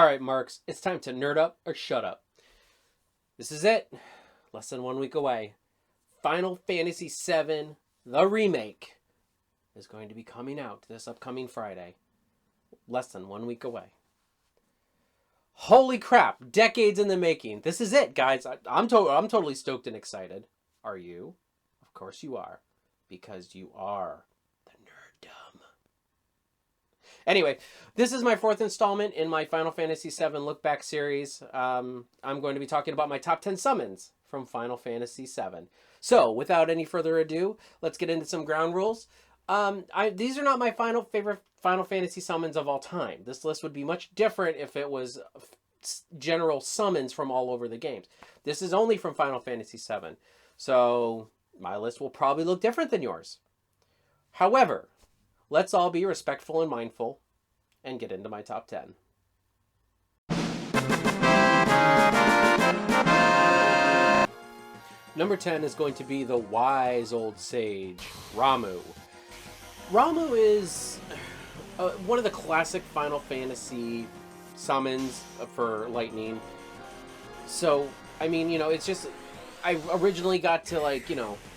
Alright, Marks, it's time to nerd up or shut up. This is it. Less than 1 week away. Final Fantasy VII, the remake, is going to be coming out this upcoming Friday. Less than 1 week away. Holy crap, decades in the making. This is it, guys. I'm totally stoked and excited. Are you? Of course you are. Because you are the nerddom. Anyway, this is my 4th installment in my Final Fantasy VII Look Back series. I'm going to be talking about my top 10 summons from Final Fantasy VII. So, without any further ado, let's get into some ground rules. These are not my favorite Final Fantasy summons of all time. This list would be much different if it was general summons from all over the games. This is only from Final Fantasy VII. So, my list will probably look different than yours. However, let's all be respectful and mindful and get into my top 10. Number 10 is going to be the wise old sage, Ramuh. Ramuh is one of the classic Final Fantasy summons for Lightning. So, I mean, it's just... I originally got to,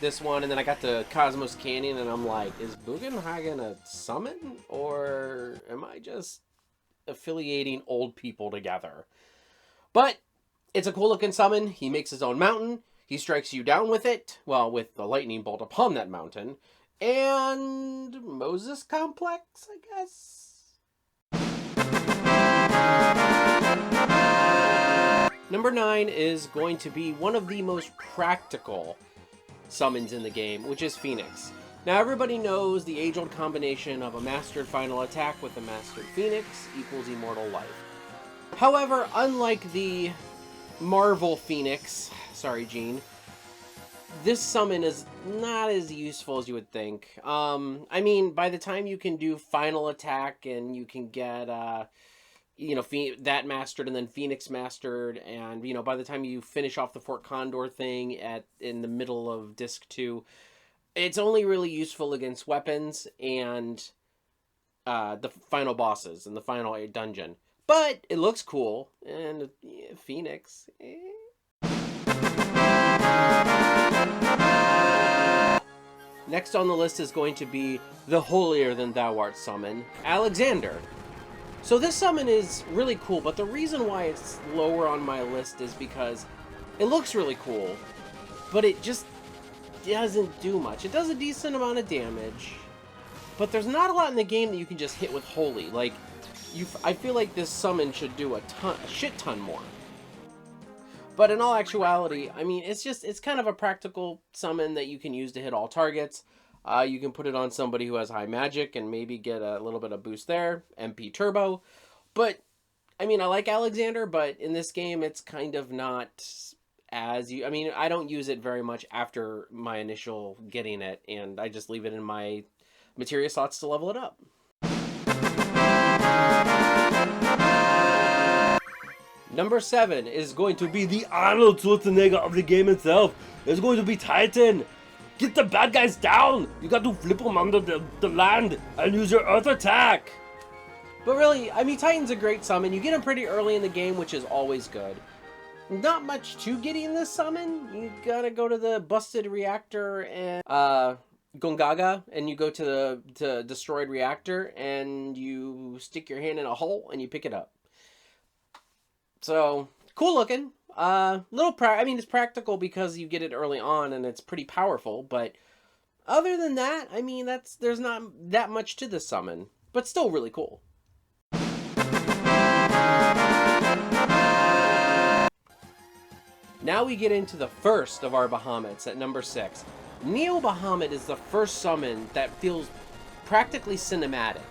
this one, and then I got to Cosmos Canyon, and I'm like, is Bugenhagen a summon? Or am I just affiliating old people together? But it's a cool-looking summon. He makes his own mountain. He strikes you down with it. Well, with the lightning bolt upon that mountain. And Moses Complex, I guess? Number 9 is going to be one of the most practical summons in the game, which is Phoenix. Now, everybody knows the age-old combination of a mastered final attack with a mastered Phoenix equals immortal life. However, unlike the Marvel Phoenix, sorry, Gene, this summon is not as useful as you would think. I mean, by the time you can do final attack and you can get... that mastered and then Phoenix mastered, and, by the time you finish off the Fort Condor thing in the middle of Disc 2, it's only really useful against weapons and the final bosses in the final dungeon. But it looks cool, and Phoenix... Next on the list is going to be the holier-than-thou-art summon, Alexander. So this summon is really cool, but the reason why it's lower on my list is because it looks really cool, but it just doesn't do much. It does a decent amount of damage, but there's not a lot in the game that you can just hit with Holy. I feel like this summon should do a shit ton more. But in all actuality, I mean, it's kind of a practical summon that you can use to hit all targets. You can put it on somebody who has high magic and maybe get a little bit of boost there. MP Turbo. But, I mean, I like Alexander, but in this game, it's kind of not as... I mean, I don't use it very much after my initial getting it, and I just leave it in my materia slots to level it up. Number 7 is going to be the Arnold Schwarzenegger of the game itself. It's going to be Titan. Get the bad guys down! You got to flip them under the land and use your earth attack! But really, I mean, Titan's a great summon. You get him pretty early in the game, which is always good. Not much to getting this summon. You gotta go to the busted reactor and Gongaga, and you go to the destroyed reactor, and you stick your hand in a hole, and you pick it up. So, cool looking. It's practical because you get it early on and it's pretty powerful, but other than that, I mean, there's not that much to this summon, but still really cool. Now we get into the first of our Bahamets at number 6. Neo Bahamut is the first summon that feels practically cinematic.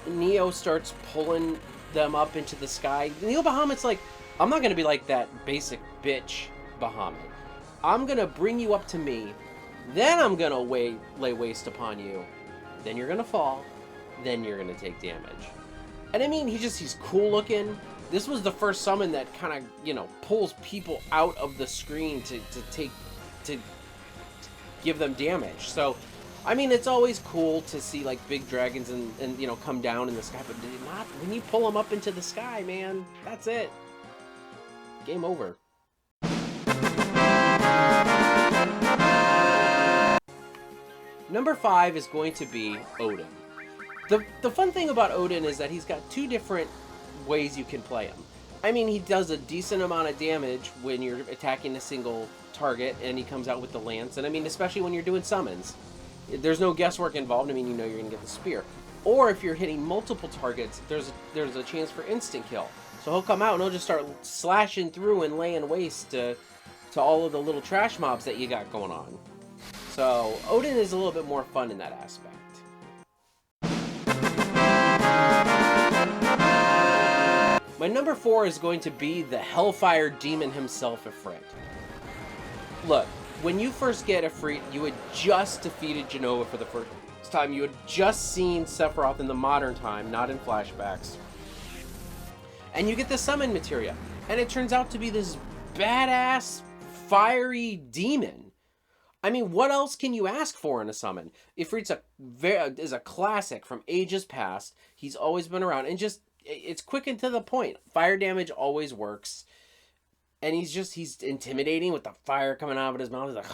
Neo starts pulling them up into the sky. Neo Bahamut's like, I'm not going to be like that basic bitch Bahamut. I'm going to bring you up to me. Then I'm going to lay waste upon you. Then you're going to fall. Then you're going to take damage. And I mean, he's cool looking. This was the first summon that kind of, pulls people out of the screen to give them damage. So I mean, it's always cool to see like big dragons and you know, come down in the sky, but not when you pull them up into the sky, man. That's it. Game over. Number 5 is going to be Odin. The fun thing about Odin is that he's got 2 different ways you can play him. I mean, he does a decent amount of damage when you're attacking a single target, and he comes out with the lance. And I mean, especially when you're doing summons. There's no guesswork involved. I mean, you know you're going to get the spear. Or if you're hitting multiple targets, there's a chance for instant kill. So he'll come out and he'll just start slashing through and laying waste to all of the little trash mobs that you got going on. So Odin is a little bit more fun in that aspect. My number 4 is going to be the Hellfire Demon himself, Ifrit. Look, when you first get Ifrit, you had just defeated Genova for the first time. You had just seen Sephiroth in the modern time, not in flashbacks. And you get the summon materia. And it turns out to be this badass, fiery demon. I mean, what else can you ask for in a summon? Ifrit's is a classic from ages past. He's always been around. And just, it's quick and to the point. Fire damage always works. And he's intimidating with the fire coming out of his mouth. He's like,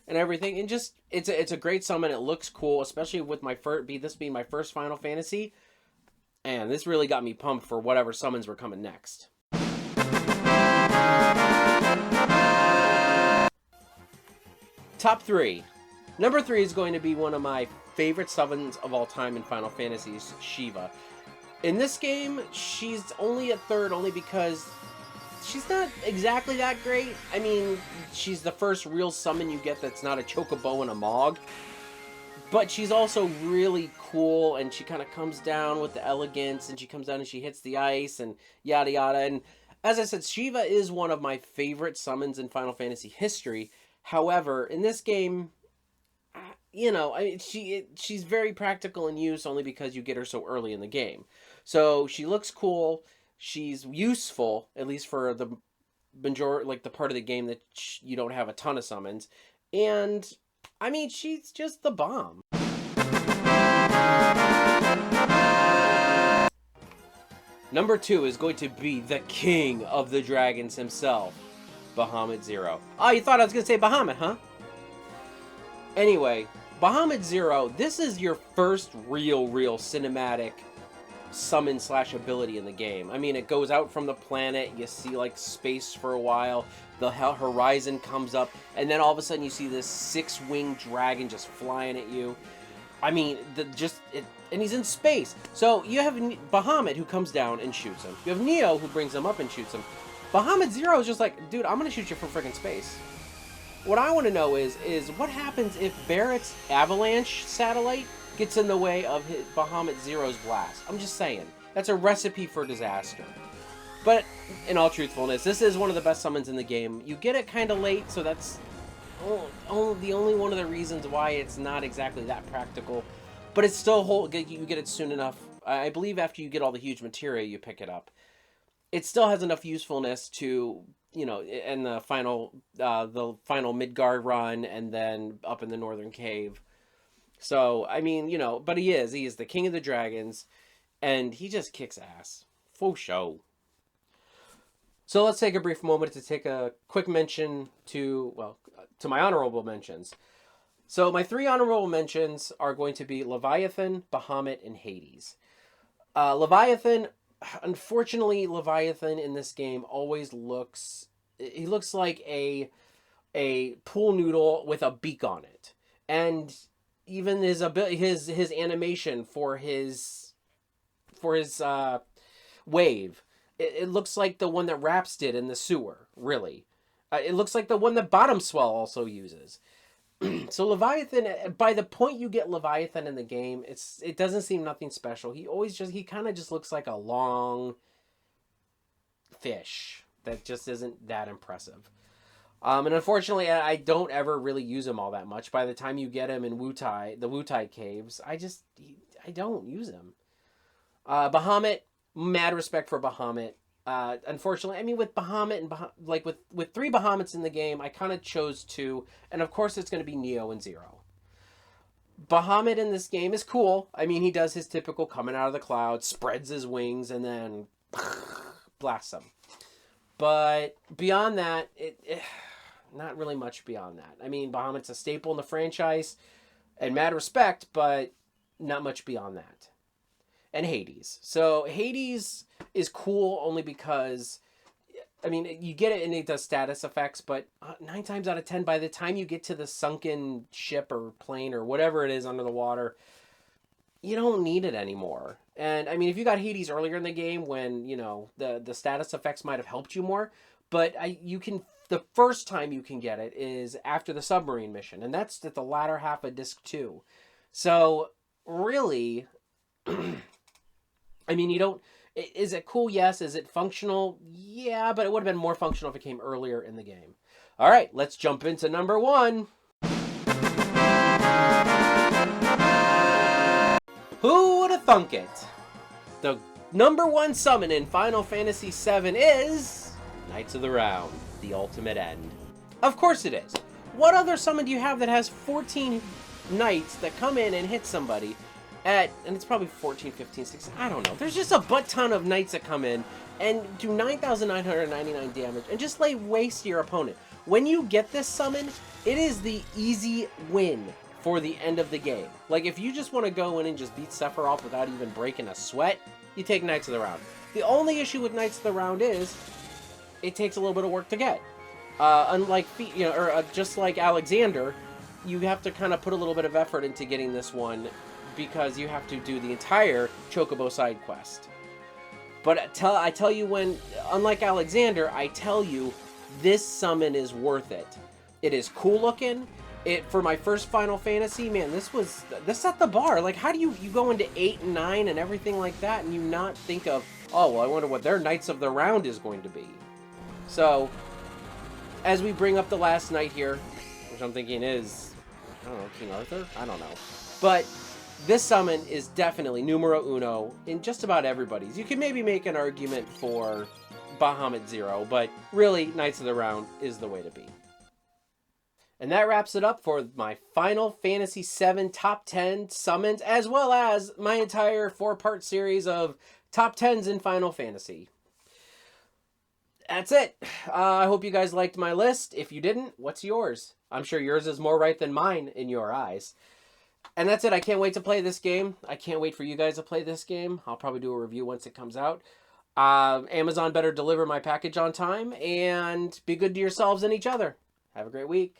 and everything. And just, it's a great summon. It looks cool, especially with this being my first Final Fantasy. And this really got me pumped for whatever summons were coming next. Top 3. Number 3 is going to be one of my favorite summons of all time in Final Fantasy, Shiva. In this game, she's only at 3rd only because she's not exactly that great. I mean, she's the first real summon you get that's not a Chocobo and a Mog. But she's also really cool, and she kind of comes down with the elegance, and she comes down and she hits the ice, and yada yada. And as I said, Shiva is one of my favorite summons in Final Fantasy history. However, in this game, you know, I mean, she's very practical in use only because you get her so early in the game. So she looks cool. She's useful, at least for the majority, like the part of the game that you don't have a ton of summons. And I mean, she's just the bomb. Number 2 is going to be the king of the dragons himself, Bahamut Zero. Oh, you thought I was going to say Bahamut, huh? Anyway, Bahamut Zero, this is your first real cinematic summon / ability in the game. I mean, it goes out from the planet, you see like space for a while, the horizon comes up, and then all of a sudden you see this 6-winged dragon just flying at you. I mean, and he's in space. So you have Bahamut who comes down and shoots him. You have Neo who brings him up and shoots him. Bahamut Zero is just like, dude, I'm gonna shoot you from freaking space. What I want to know is what happens if Barrett's avalanche satellite gets in the way of Bahamut Zero's blast? I'm just saying. That's a recipe for disaster. But in all truthfulness, this is one of the best summons in the game. You get it kind of late, so that's the only one of the reasons why it's not exactly that practical. But it's still you get it soon enough. I believe after you get all the huge materia, you pick it up. It still has enough usefulness to, you know, in the final Midgard run, and then up in the Northern Cave. So, I mean, you know, but he is the king of the dragons, and he just kicks ass. For show. So let's take a brief moment to take a quick mention to my honorable mentions. So my 3 honorable mentions are going to be Leviathan, Bahamut, and Hades. Leviathan, unfortunately, Leviathan in this game always looks like a pool noodle with a beak on it. And even his animation for his wave, it looks like the one that Raps did in the sewer, really. It looks like the one that Bottom Swell also uses. So Leviathan, by the point you get Leviathan in the game, it doesn't seem nothing special. He kind of just looks like a long fish that just isn't that impressive. And unfortunately, I don't ever really use him all that much. By the time you get him in the Wutai caves, I don't use him. Bahamut, mad respect for Bahamut. Unfortunately, I mean, with Bahamut and with three Bahamuts in the game, I kind of chose two, and of course it's going to be Neo and Zero. Bahamut in this game is cool. I mean, he does his typical coming out of the clouds, spreads his wings, and then blasts them. But beyond that, not really much beyond that. I mean, Bahamut's a staple in the franchise, and mad respect, but not much beyond that. And Hades. So Hades is cool only because, I mean, you get it and it does status effects, but 9 times out of 10, by the time you get to the sunken ship or plane or whatever it is under the water, you don't need it anymore. And I mean, if you got Hades earlier in the game when, you know, the status effects might have helped you more, but the first time you can get it is after the submarine mission, and that's at the latter half of disc 2. So really, I mean, you don't... Is it cool? Yes. Is it functional? Yeah, but it would have been more functional if it came earlier in the game. All right, let's jump into number 1. Who would have thunk it? The number 1 summon in Final Fantasy VII is... Knights of the Round, the ultimate end. Of course it is. What other summon do you have that has 14 knights that come in and hit somebody and it's probably 14, 15, 16, I don't know. There's just a butt ton of knights that come in and do 9,999 damage and just lay waste to your opponent. When you get this summon, it is the easy win for the end of the game. Like, if you just want to go in and just beat Sephiroth without even breaking a sweat, you take Knights of the Round. The only issue with Knights of the Round is it takes a little bit of work to get. Unlike, just like Alexander, you have to kind of put a little bit of effort into getting this one, because you have to do the entire Chocobo side quest. But I tell you, when, unlike Alexander, I tell you, this summon is worth it. It is cool looking. For my first Final Fantasy, man, this set the bar. Like, how do you go into 8 and 9 and everything like that, and you not think of, oh, well, I wonder what their Knights of the Round is going to be. So, as we bring up the last knight here, which I'm thinking is, I don't know, King Arthur? I don't know. But this summon is definitely numero uno in just about everybody's. You can maybe make an argument for Bahamut Zero, but really, Knights of the Round is the way to be. And that wraps it up for my Final Fantasy VII Top 10 summons, as well as my entire 4-part series of Top 10s in Final Fantasy. That's it. I hope you guys liked my list. If you didn't, what's yours? I'm sure yours is more right than mine in your eyes. And that's it. I can't wait to play this game. I can't wait for you guys to play this game. I'll probably do a review once it comes out. Amazon better deliver my package on time, and be good to yourselves and each other. Have a great week.